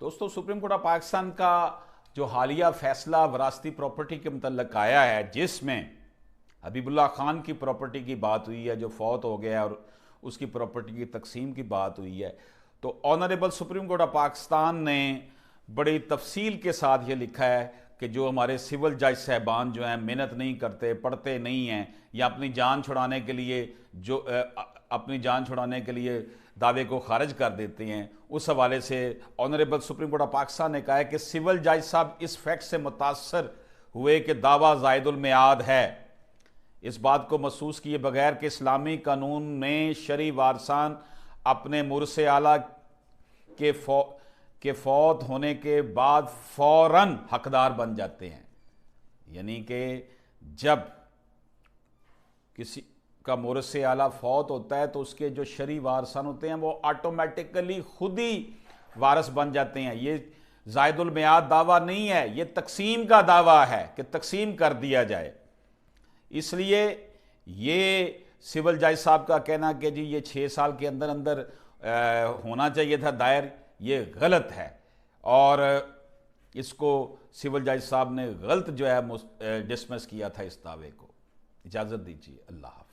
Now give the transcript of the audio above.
دوستو supreme court of Pakistan کا جو حالیہ فیصلہ وراثتی پراپرٹی کے متعلق آیا ہے، جس میں حبیب اللہ خان کی پراپرٹی کی بات ہوئی ہے جو فوت ہو گیا اور اس کی پراپرٹی کی تقسیم کی بات ہوئی ہے، تو honourable supreme court of Pakistan نے بڑی تفصیل کے ساتھ یہ لکھا ہے کہ جو ہمارے سول جج صاحبان جو ہیں محنت نہیں کرتے، پڑھتے نہیں ہیں، یا اپنی جان چھڑانے کے لیے دعوے کو خارج کر دیتے ہیں، اس حوالے سے honourable supreme court of Pakistan نے کہا ہے کہ سول جج صاحب اس فیکٹ سے متاثر ہوئے کہ دعوی زاید المیعاد ہے، اس بات کو محسوس کیے بغیر کہ اسلامی قانون میں شرعی وارثان اپنے مورث اعلیٰ کے فوت ہونے کے بعد فوراً حقدار بن جاتے ہیں، یعنی کہ جب کسی کا مورث اعلیٰ فوت ہوتا ہے تو اس کے جو شرعی وارثان ہوتے ہیں وہ آٹومیٹکلی خود ہی وارث بن جاتے ہیں۔ یہ زاید المیعاد دعویٰ نہیں ہے، یہ تقسیم کا دعویٰ ہے کہ تقسیم کر دیا جائے۔ اس لیے یہ سول جج صاحب کا کہنا کہ جی یہ 6 سال کے اندر اندر ہونا چاہیے تھا دائر، یہ غلط ہے، اور اس کو سول جج صاحب نے غلط جو ہے ڈسمس کیا تھا اس دعوے کو۔ اجازت دیجیے، اللہ حافظ۔